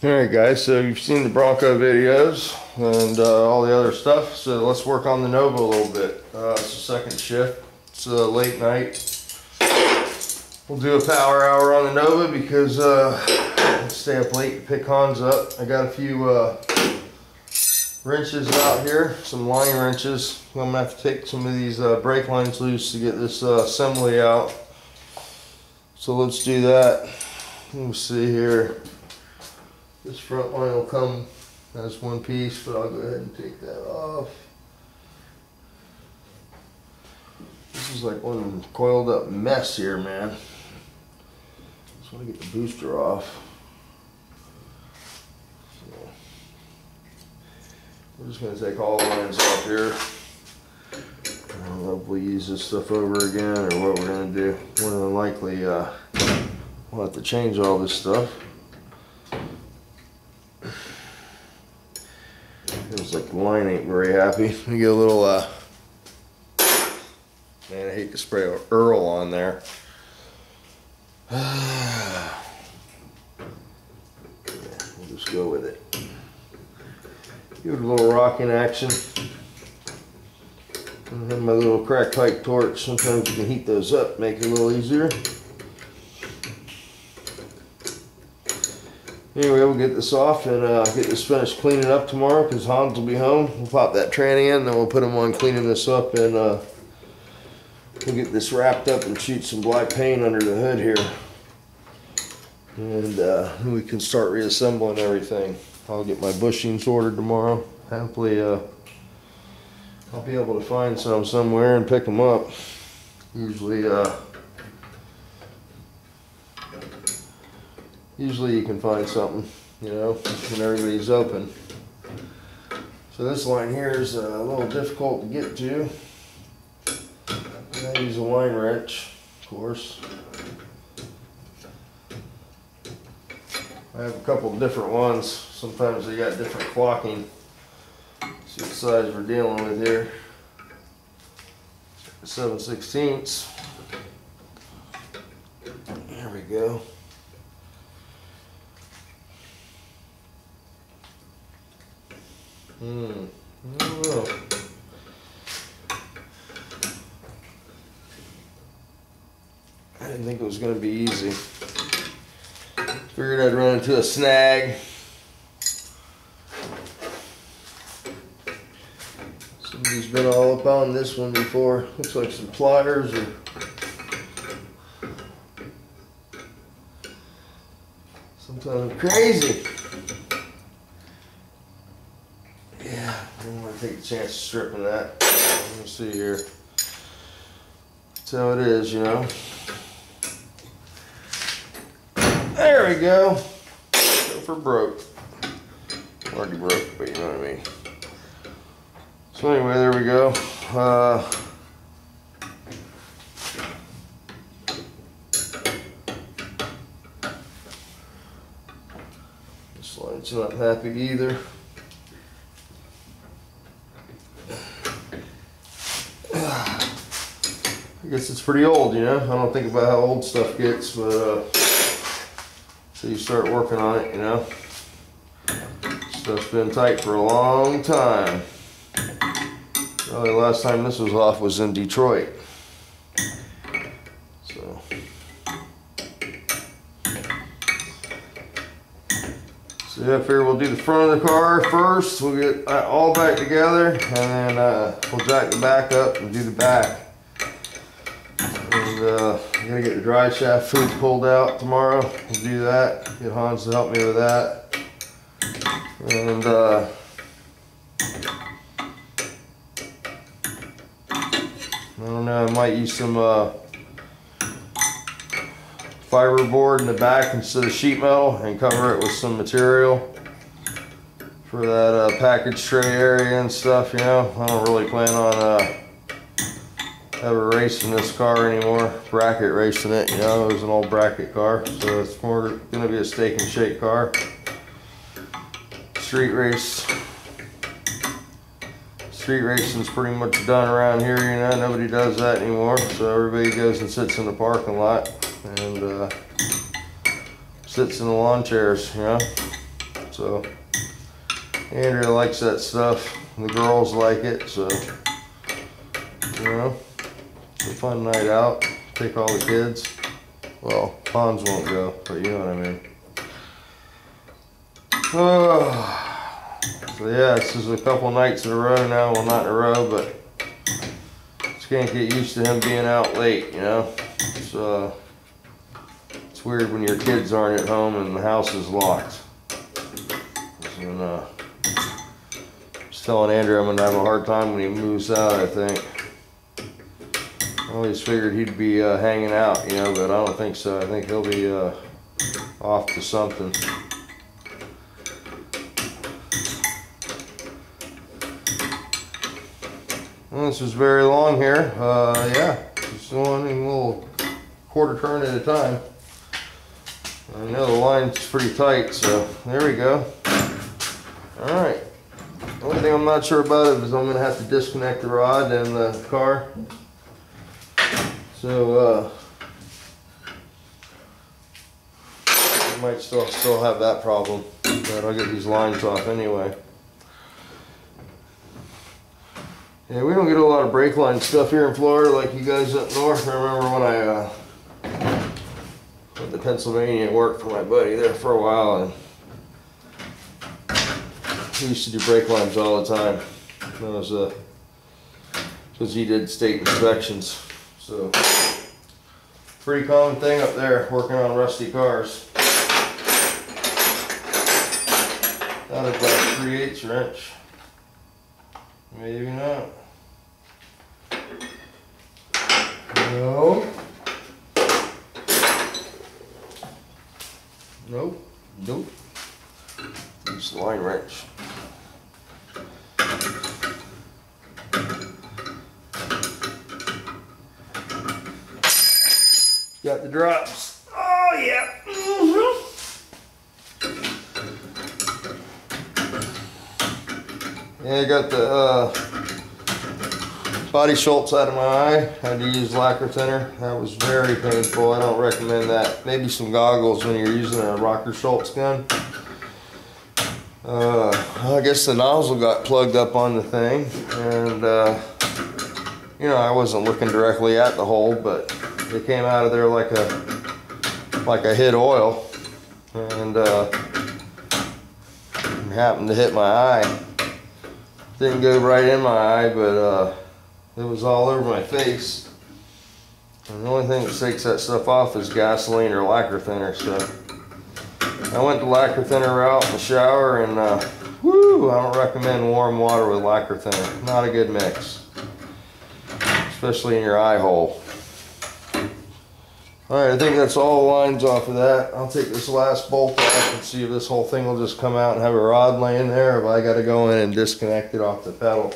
Alright guys, so you've seen the Bronco videos and all the other stuff, so let's work on the Nova a little bit. It's the second shift, it's late night. We'll do a power hour on the Nova because let's stay up late to pick Hans up. I got a few wrenches out here, some line wrenches. I'm going to have to take some of these brake lines loose to get this assembly out. So let's do that. Let me see here. This front line will come as one piece, but I'll go ahead and take that off. This is like one coiled up mess here, man. Just want to get the booster off. So, we're just going to take all the lines off here. I don't know if we'll use this stuff over again or what we're going to do. More than likely, we'll have to change all this stuff. Feels like the line ain't very happy. We get a little, man, I hate to spray Earl on there. We'll just go with it. Give it a little rocking action. I have my little crack pipe torch. Sometimes you can heat those up, make it a little easier. Anyway, we'll get this off and get this finished cleaning up tomorrow because Hans will be home. We'll pop that tranny in, then we'll put him on cleaning this up, and we'll get this wrapped up and shoot some black paint under the hood here. And we can start reassembling everything. I'll get my bushings ordered tomorrow. Hopefully I'll be able to find some somewhere and pick them up. Usually you can find something, you know, when everybody's open. So this line here is a little difficult to get to. I use a line wrench, of course. I have a couple of different ones. Sometimes they got different clocking. See what size we're dealing with here. 7/16. There we go. I don't know. I didn't think it was going to be easy. Figured I'd run into a snag. Somebody's been all up on this one before. Looks like some pliers or something crazy. Yeah, I'm going to take a chance of stripping that. Let me see here. That's how it is, you know. There we go. Go for broke. Already broke, but you know what I mean. So anyway, there we go. This line's not happy either. I guess it's pretty old, you know. I don't think about how old stuff gets, but so you start working on it, you know. Stuff's been tight for a long time. Probably the last time this was off was in Detroit. So yeah, I figure we'll do the front of the car first. We'll get all back together, and then we'll jack the back up and do the back. And I'm gonna get the dry shaft food pulled out tomorrow. We'll do that. Get Hans to help me with that. And I don't know, I might use some fiberboard in the back instead of sheet metal and cover it with some material for that package tray area and stuff, you know. I don't really plan on ever racing this car anymore, bracket racing it, you know. It was an old bracket car, so it's more going to be a steak and shake car. Street racing's pretty much done around here, you know. Nobody does that anymore, so everybody goes and sits in the parking lot and sits in the lawn chairs, you know. So Andrea likes that stuff. The girls like it, so you know, it's a fun night out. Take all the kids. Well, Hans won't go, but you know what I mean. So yeah, this is a couple nights in a row now. Well, not in a row, but just can't get used to him being out late, you know. It's weird when your kids aren't at home and the house is locked. And, I was telling Andrew I'm gonna have a hard time when he moves out, I think. I always figured he'd be hanging out, you know, but I don't think so. I think he'll be off to something. Well, this is very long here. Yeah, just one little quarter turn at a time. I know the line's pretty tight, so there we go. Alright. The only thing I'm not sure about is I'm going to have to disconnect the rod in the car. So, I might still have that problem, but I'll get these lines off anyway. Yeah, we don't get a lot of brake line stuff here in Florida like you guys up north. I remember when I went to Pennsylvania and worked for my buddy there for a while, and he used to do brake lines all the time. That was because he did state inspections. So, pretty common thing up there, working on rusty cars. That is about 3/8 wrench. Maybe not. No. Nope. Nope. Use the line wrench. Got the drops. Oh yeah. Yeah, I got the body Schultz out of my eye. Had to use lacquer thinner. That was very painful. I don't recommend that. Maybe some goggles when you're using a Rocker Schultz gun. I guess the nozzle got plugged up on the thing, and you know, I wasn't looking directly at the hole, but it came out of there like a hit oil, and happened to hit my eye. Didn't go right in my eye, but it was all over my face. And the only thing that takes that stuff off is gasoline or lacquer thinner. So I went the lacquer thinner route in the shower, and whoo, I don't recommend warm water with lacquer thinner. Not a good mix, especially in your eye hole. Alright, I think that's all the lines off of that. I'll take this last bolt off and see if this whole thing will just come out and have a rod laying there, or if I got to go in and disconnect it off the pedal.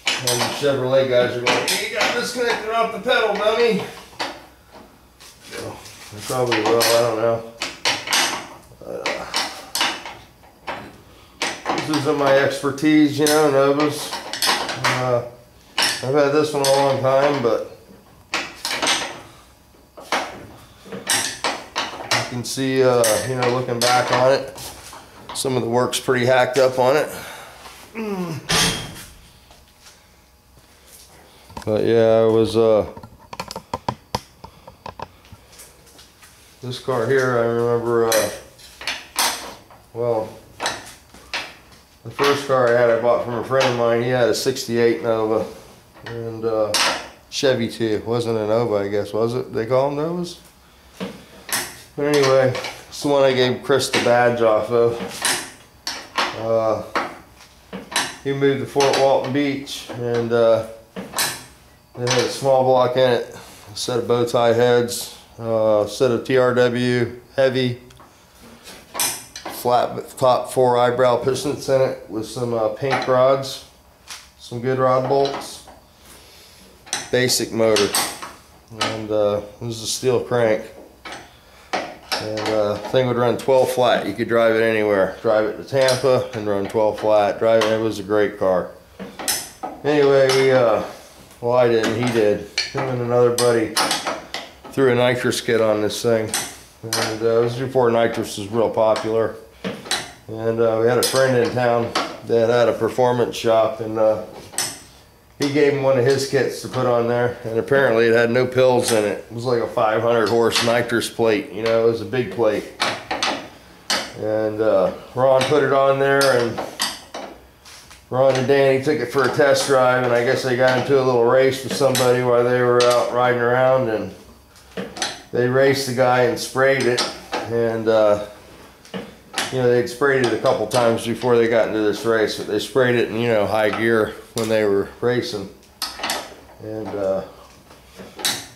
And the Chevrolet guys are going, "You got disconnected off the pedal, dummy." So, they probably will, I don't know. This isn't my expertise, you know, Novas. I've had this one a long time, but you can see, you know, looking back on it, some of the work's pretty hacked up on it. But yeah, it was, this car here, I remember, well, the first car I had, I bought from a friend of mine. He had a 68 Nova, and Chevy too. It wasn't a Nova, I guess, was it? They call them Novas? But anyway, it's the one I gave Chris the badge off of. He moved to Fort Walton Beach, and it had a small block in it, a set of bow tie heads, a set of TRW heavy, flat top 4 eyebrow pistons in it with some pink rods, some good rod bolts, basic motor, and this is a steel crank. And the thing would run 12 flat. You could drive it anywhere. Drive it to Tampa and run 12 flat. Drive it. It was a great car. Anyway, we well, I didn't. He did. Him and another buddy threw a nitrous kit on this thing, and it was before nitrous was real popular. And we had a friend in town that had a performance shop, and he gave him one of his kits to put on there, and apparently it had no pills in it. It was like a 500 horse nitrous plate, you know, it was a big plate. And Ron put it on there, and Ron and Danny took it for a test drive, and I guess they got into a little race with somebody while they were out riding around, and they raced the guy and sprayed it. And you know, they'd sprayed it a couple times before they got into this race, but they sprayed it in, you know, high gear when they were racing. And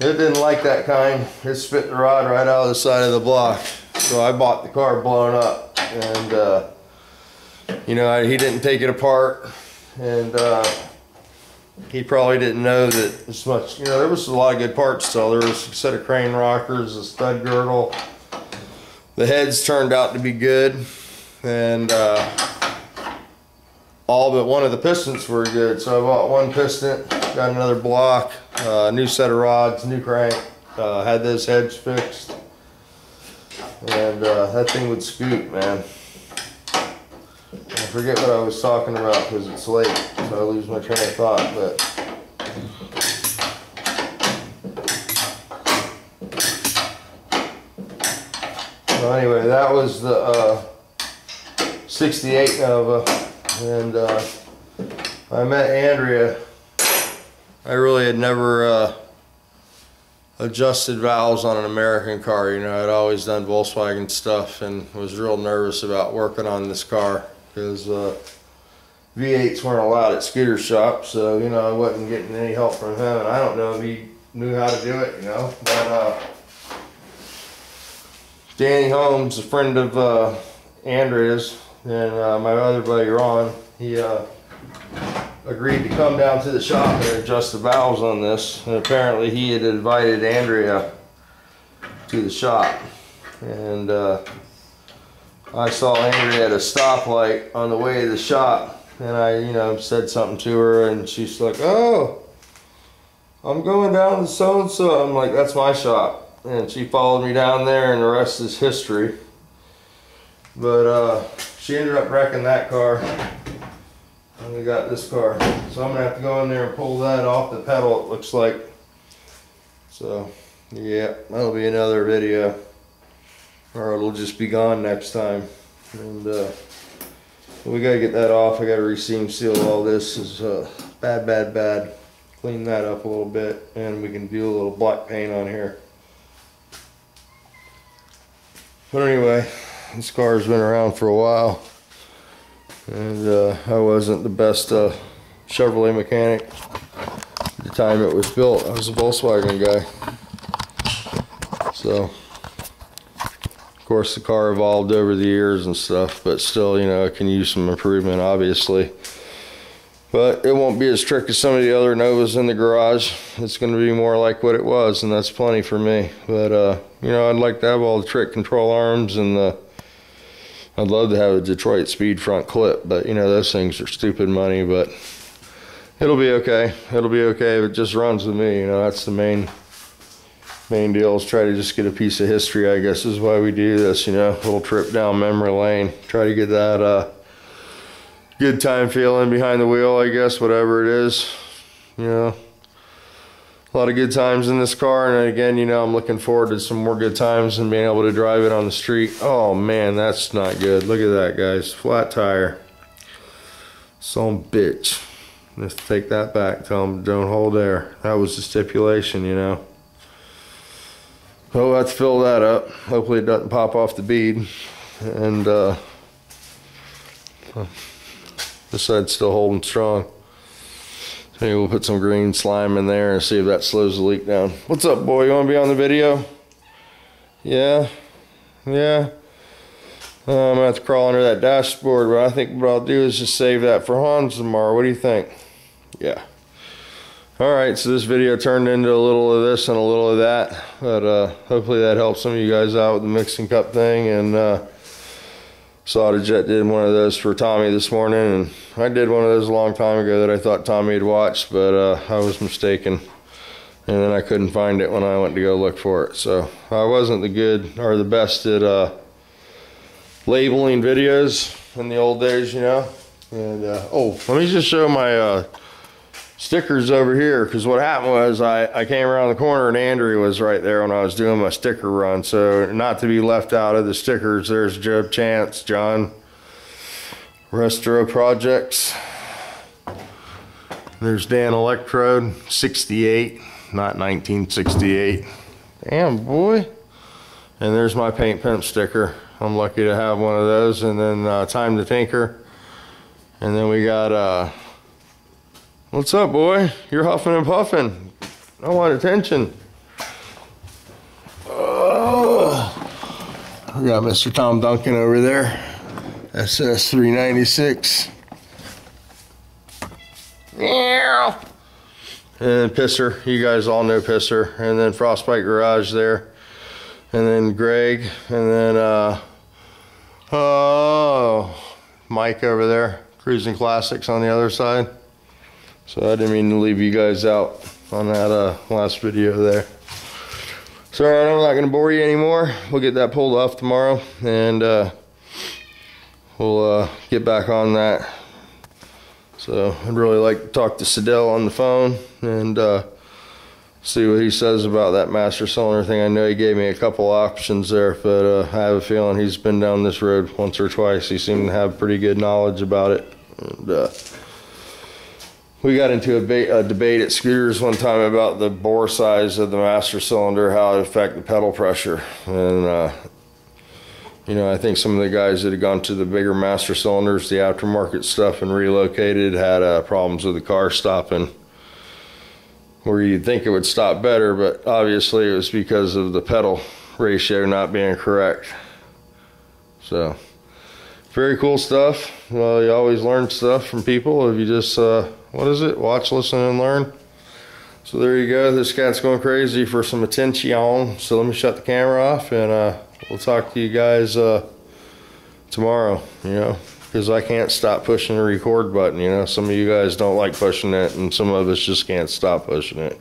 it didn't like that kind. It spit the rod right out of the side of the block. So I bought the car blown up, and you know, he didn't take it apart, and he probably didn't know that as much, you know, there was a lot of good parts still. There was a set of crane rockers, a stud girdle. The heads turned out to be good, and all but one of the pistons were good. So I bought one piston, got another block, new set of rods, new crank, had those heads fixed, and that thing would scoot, man. I forget what I was talking about because it's late, so I lose my train of thought. But well, anyway, that was the 68 Nova, and I met Andrea. I really had never adjusted valves on an American car. You know, I'd always done Volkswagen stuff, and was real nervous about working on this car because V8s weren't allowed at scooter shops, so you know, I wasn't getting any help from him, and I don't know if he knew how to do it, you know. But Danny Holmes, a friend of Andrea's, and my other buddy Ron, he agreed to come down to the shop and adjust the valves on this, and apparently he had invited Andrea to the shop, and I saw Andrea at a stoplight on the way to the shop, and I, you know, said something to her, and she's like, "Oh, I'm going down to so-and-so." I'm like, "That's my shop." And she followed me down there, and the rest is history. But she ended up wrecking that car, and we got this car. So I'm gonna have to go in there and pull that off the pedal, it looks like. So yeah, that'll be another video, or it'll just be gone next time. And we gotta get that off. I gotta reseam seal all this. Is bad. Clean that up a little bit, and we can do a little black paint on here. But anyway, this car's been around for a while, and I wasn't the best Chevrolet mechanic at the time it was built. I was a Volkswagen guy. So of course the car evolved over the years and stuff, but still, you know, it can use some improvement, obviously. But it won't be as trick as some of the other Novas in the garage. It's going to be more like what it was, and that's plenty for me. But you know, I'd like to have all the trick control arms, and I'd love to have a Detroit speed front clip, but you know, those things are stupid money. But it'll be okay. It'll be okay if it just runs with me. You know, that's the main deal, is try to just get a piece of history, I guess is why we do this. You know, a little trip down memory lane, try to get that good time feeling behind the wheel, I guess, whatever it is. You know, a lot of good times in this car, and again, you know, I'm looking forward to some more good times and being able to drive it on the street. Oh man, that's not good. Look at that, guys. Flat tire. Some bitch. Let's take that back. Tell them don't hold air. That was the stipulation, you know. Oh, let's fill that up. Hopefully it doesn't pop off the bead. And this side's still holding strong. Maybe we'll put some green slime in there and see if that slows the leak down. What's up, boy? You want to be on the video? Yeah? Yeah? I'm going to have to crawl under that dashboard, but I think what I'll do is just save that for Hans tomorrow. What do you think? Yeah. Alright, so this video turned into a little of this and a little of that, but hopefully that helps some of you guys out with the mixing cup thing. And Jet did one of those for Tommy this morning, and I did one of those a long time ago that I thought Tommy had watched, but I was mistaken, and then I couldn't find it when I went to go look for it. So I wasn't the best at labeling videos in the old days, you know. And oh, let me just show my stickers over here, because what happened was I came around the corner and Andrea was right there when I was doing my sticker run. So not to be left out of the stickers, there's Joe Chance, John Restro Projects. There's Dan Electrode, 68, not 1968. Damn, boy. And there's my Paint Pimp sticker. I'm lucky to have one of those. And then Time to Tinker. And then we got, what's up, boy? You're huffing and puffing. I want attention. Oh, we got Mr. Tom Duncan over there. SS 396. Yeah. And then Pisser, you guys all know Pisser. And then Frostbite Garage there. And then Greg. And then Mike over there. Cruising Classics on the other side. So I didn't mean to leave you guys out on that last video there. So alright, I'm not going to bore you anymore. We'll get that pulled off tomorrow. And we'll get back on that. So I'd really like to talk to Sidell on the phone and see what he says about that master cylinder thing. I know he gave me a couple options there, but I have a feeling he's been down this road once or twice. He seemed to have pretty good knowledge about it. And we got into a debate at Scooters one time about the bore size of the master cylinder, how it affected the pedal pressure. And you know, I think some of the guys that had gone to the bigger master cylinders, the aftermarket stuff, and relocated had problems with the car stopping, where you'd think it would stop better, but obviously it was because of the pedal ratio not being correct. So, very cool stuff. Well, you always learn stuff from people if you just, what is it? Watch, listen, and learn. So there you go. This cat's going crazy for some attention. So let me shut the camera off, and we'll talk to you guys tomorrow, you know, because I can't stop pushing the record button. You know, some of you guys don't like pushing it, and some of us just can't stop pushing it.